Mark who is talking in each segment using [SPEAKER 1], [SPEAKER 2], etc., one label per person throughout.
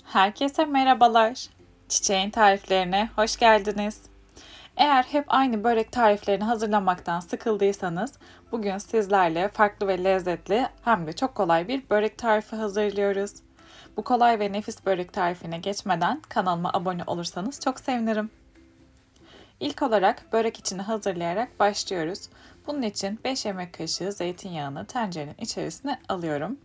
[SPEAKER 1] Herkese merhabalar. Çiçeğin tariflerine hoş geldiniz. Eğer hep aynı börek tariflerini hazırlamaktan sıkıldıysanız bugün sizlerle farklı ve lezzetli hem de çok kolay bir börek tarifi hazırlıyoruz. Bu kolay ve nefis börek tarifine geçmeden kanalıma abone olursanız çok sevinirim. İlk olarak börek içini hazırlayarak başlıyoruz. Bunun için 5 yemek kaşığı zeytinyağını tencerenin içerisine alıyorum.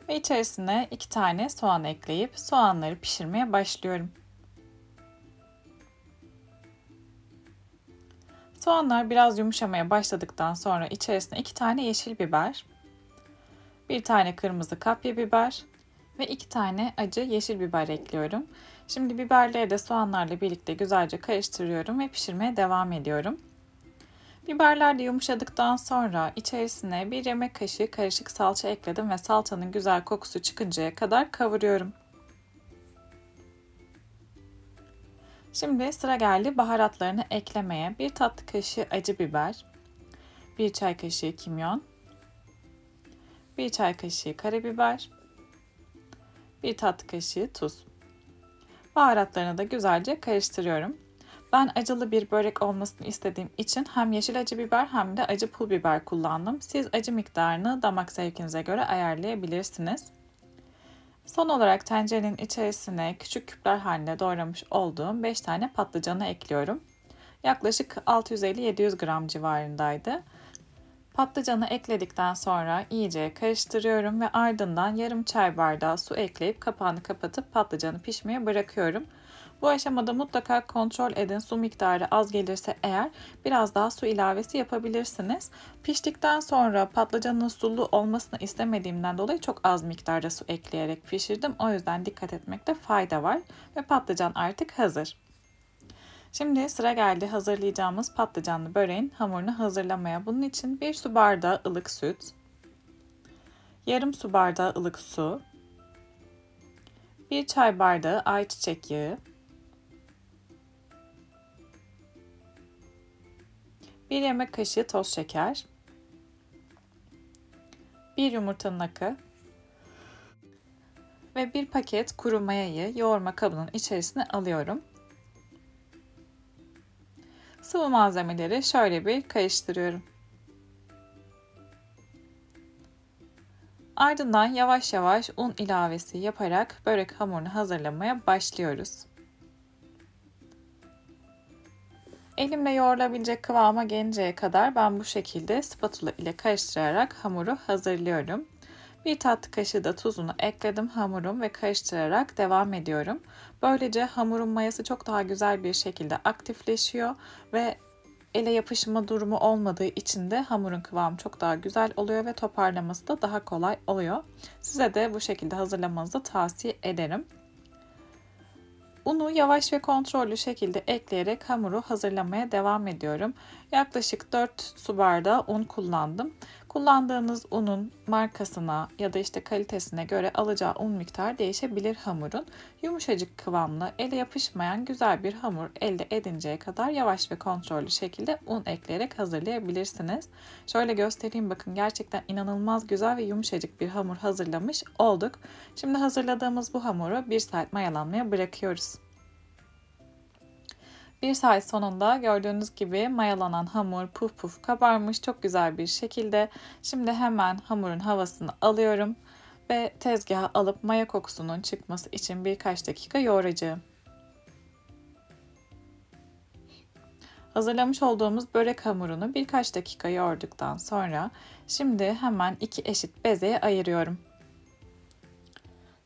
[SPEAKER 1] Ve içerisine 2 tane soğan ekleyip soğanları pişirmeye başlıyorum. Soğanlar biraz yumuşamaya başladıktan sonra içerisine 2 tane yeşil biber, 1 tane kırmızı kapya biber ve 2 tane acı yeşil biber ekliyorum. Şimdi biberleri de soğanlarla birlikte güzelce karıştırıyorum ve pişirmeye devam ediyorum. Biberler de yumuşadıktan sonra içerisine 1 yemek kaşığı karışık salça ekledim ve salçanın güzel kokusu çıkıncaya kadar kavuruyorum. Şimdi sıra geldi baharatlarını eklemeye. 1 tatlı kaşığı acı biber, 1 çay kaşığı kimyon, 1 çay kaşığı karabiber, 1 tatlı kaşığı tuz. Baharatlarını da güzelce karıştırıyorum. Ben acılı bir börek olmasını istediğim için hem yeşil acı biber hem de acı pul biber kullandım. Siz acı miktarını damak zevkinize göre ayarlayabilirsiniz. Son olarak tencerenin içerisine küçük küpler halinde doğramış olduğum 5 tane patlıcanı ekliyorum. Yaklaşık 650-700 gram civarındaydı. Patlıcanı ekledikten sonra iyice karıştırıyorum ve ardından yarım çay bardağı su ekleyip kapağını kapatıp patlıcanı pişmeye bırakıyorum. Bu aşamada mutlaka kontrol edin, su miktarı az gelirse eğer biraz daha su ilavesi yapabilirsiniz. Piştikten sonra patlıcanın sulu olmasını istemediğimden dolayı çok az miktarda su ekleyerek pişirdim. O yüzden dikkat etmekte fayda var ve patlıcan artık hazır. Şimdi sıra geldi hazırlayacağımız patlıcanlı böreğin hamurunu hazırlamaya. Bunun için 1 su bardağı ılık süt, yarım su bardağı ılık su, 1 çay bardağı ayçiçek yağı, 1 yemek kaşığı toz şeker, 1 yumurtanın akı ve 1 paket kuru mayayı yoğurma kabının içerisine alıyorum. Sıvı malzemeleri şöyle bir karıştırıyorum. Ardından yavaş yavaş un ilavesi yaparak börek hamurunu hazırlamaya başlıyoruz. Elimle yoğrulabilecek kıvama gelinceye kadar ben bu şekilde spatula ile karıştırarak hamuru hazırlıyorum. 1 tatlı kaşığı da tuzunu ekledim hamurum ve karıştırarak devam ediyorum. Böylece hamurun mayası çok daha güzel bir şekilde aktifleşiyor ve ele yapışma durumu olmadığı için de hamurun kıvamı çok daha güzel oluyor ve toparlaması da daha kolay oluyor. Size de bu şekilde hazırlamanızı tavsiye ederim. Unu yavaş ve kontrollü şekilde ekleyerek hamuru hazırlamaya devam ediyorum. Yaklaşık 4 su bardağı un kullandım. Kullandığınız unun markasına ya da işte kalitesine göre alacağı un miktarı değişebilir hamurun. Yumuşacık kıvamlı, ele yapışmayan güzel bir hamur elde edinceye kadar yavaş ve kontrollü şekilde un ekleyerek hazırlayabilirsiniz. Şöyle göstereyim, bakın gerçekten inanılmaz güzel ve yumuşacık bir hamur hazırlamış olduk. Şimdi hazırladığımız bu hamuru 1 saat mayalanmaya bırakıyoruz. 1 saat sonunda gördüğünüz gibi mayalanan hamur puf puf kabarmış çok güzel bir şekilde. Şimdi hemen hamurun havasını alıyorum ve tezgaha alıp maya kokusunun çıkması için birkaç dakika yoğuracağım. Hazırlamış olduğumuz börek hamurunu birkaç dakika yoğurduktan sonra şimdi hemen 2 eşit bezeye ayırıyorum.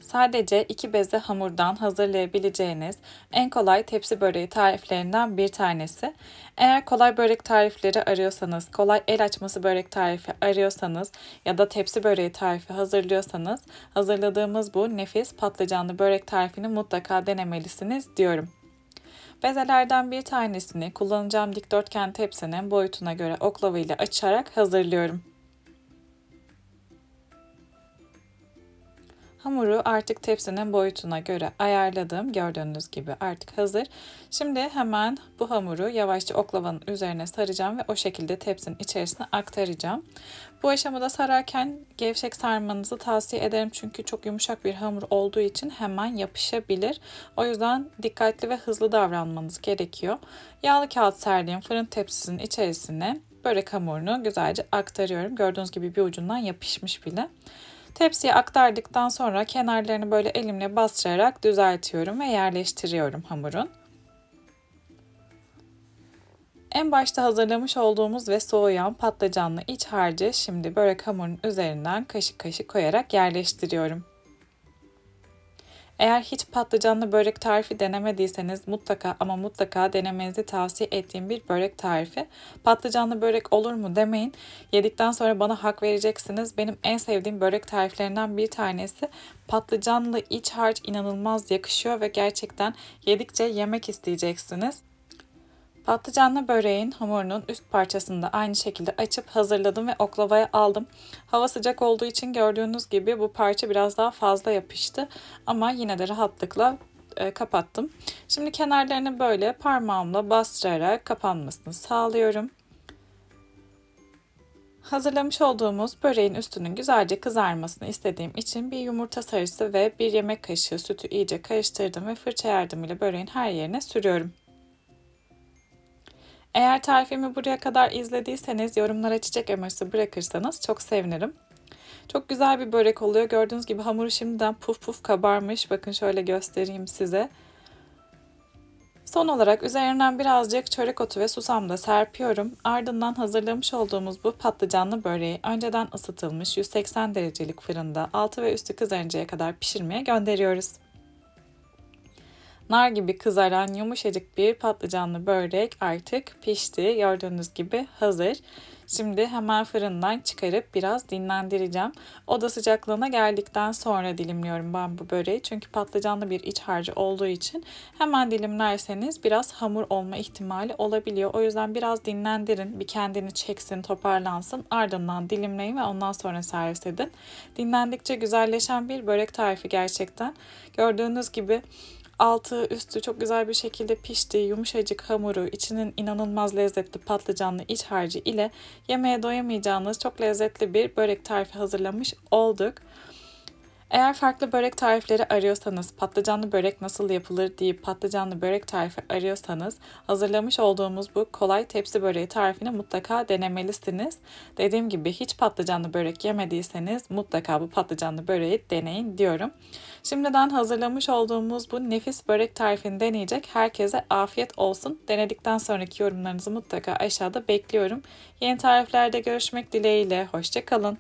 [SPEAKER 1] Sadece 2 beze hamurdan hazırlayabileceğiniz en kolay tepsi böreği tariflerinden bir tanesi. Eğer kolay börek tarifleri arıyorsanız, kolay el açması börek tarifi arıyorsanız ya da tepsi böreği tarifi hazırlıyorsanız hazırladığımız bu nefis patlıcanlı börek tarifini mutlaka denemelisiniz diyorum. Bezelerden bir tanesini kullanacağım dikdörtgen tepsinin boyutuna göre oklava ile açarak hazırlıyorum. Hamuru artık tepsinin boyutuna göre ayarladım. Gördüğünüz gibi artık hazır. Şimdi hemen bu hamuru yavaşça oklavanın üzerine saracağım ve o şekilde tepsinin içerisine aktaracağım. Bu aşamada sararken gevşek sarmanızı tavsiye ederim çünkü çok yumuşak bir hamur olduğu için hemen yapışabilir. O yüzden dikkatli ve hızlı davranmanız gerekiyor. Yağlı kağıt serdiğim fırın tepsisinin içerisine börek hamurunu güzelce aktarıyorum. Gördüğünüz gibi bir ucundan yapışmış bile. Tepsiye aktardıktan sonra kenarlarını böyle elimle bastırarak düzeltiyorum ve yerleştiriyorum hamurun. En başta hazırlamış olduğumuz ve soğuyan patlıcanlı iç harcı şimdi börek hamurunun üzerinden kaşık kaşık koyarak yerleştiriyorum. Eğer hiç patlıcanlı börek tarifi denemediyseniz mutlaka ama mutlaka denemenizi tavsiye ettiğim bir börek tarifi. Patlıcanlı börek olur mu demeyin. Yedikten sonra bana hak vereceksiniz. Benim en sevdiğim börek tariflerinden bir tanesi. Patlıcanlı iç harç inanılmaz yakışıyor ve gerçekten yedikçe yemek isteyeceksiniz. Patlıcanlı böreğin hamurunun üst parçasını da aynı şekilde açıp hazırladım ve oklavaya aldım. Hava sıcak olduğu için gördüğünüz gibi bu parça biraz daha fazla yapıştı ama yine de rahatlıkla kapattım. Şimdi kenarlarını böyle parmağımla bastırarak kapanmasını sağlıyorum. Hazırlamış olduğumuz böreğin üstünün güzelce kızarmasını istediğim için bir yumurta sarısı ve bir yemek kaşığı sütü iyice karıştırdım ve fırça yardımıyla böreğin her yerine sürüyorum. Eğer tarifimi buraya kadar izlediyseniz yorumlara çiçek emojisi bırakırsanız çok sevinirim. Çok güzel bir börek oluyor. Gördüğünüz gibi hamuru şimdiden puf puf kabarmış. Bakın şöyle göstereyim size. Son olarak üzerinden birazcık çörek otu ve susam da serpiyorum. Ardından hazırlamış olduğumuz bu patlıcanlı böreği önceden ısıtılmış 180 derecelik fırında altı ve üstü kızarıncaya kadar pişirmeye gönderiyoruz. Nar gibi kızaran yumuşacık bir patlıcanlı börek artık pişti. Gördüğünüz gibi hazır. Şimdi hemen fırından çıkarıp biraz dinlendireceğim. Oda sıcaklığına geldikten sonra dilimliyorum ben bu böreği. Çünkü patlıcanlı bir iç harcı olduğu için hemen dilimlerseniz biraz hamur olma ihtimali olabiliyor. O yüzden biraz dinlendirin. Bir kendini çeksin, toparlansın. Ardından dilimleyin ve ondan sonra servis edin. Dinlendikçe güzelleşen bir börek tarifi gerçekten. Gördüğünüz gibi altı üstü çok güzel bir şekilde pişti. Yumuşacık hamuru, içinin inanılmaz lezzetli patlıcanlı iç harcı ile yemeğe doyamayacağınız çok lezzetli bir börek tarifi hazırlamış olduk. Eğer farklı börek tarifleri arıyorsanız, patlıcanlı börek nasıl yapılır deyip patlıcanlı börek tarifi arıyorsanız hazırlamış olduğumuz bu kolay tepsi böreği tarifini mutlaka denemelisiniz. Dediğim gibi hiç patlıcanlı börek yemediyseniz mutlaka bu patlıcanlı böreği deneyin diyorum. Şimdiden hazırlamış olduğumuz bu nefis börek tarifini deneyecek herkese afiyet olsun. Denedikten sonraki yorumlarınızı mutlaka aşağıda bekliyorum. Yeni tariflerde görüşmek dileğiyle. Hoşça kalın.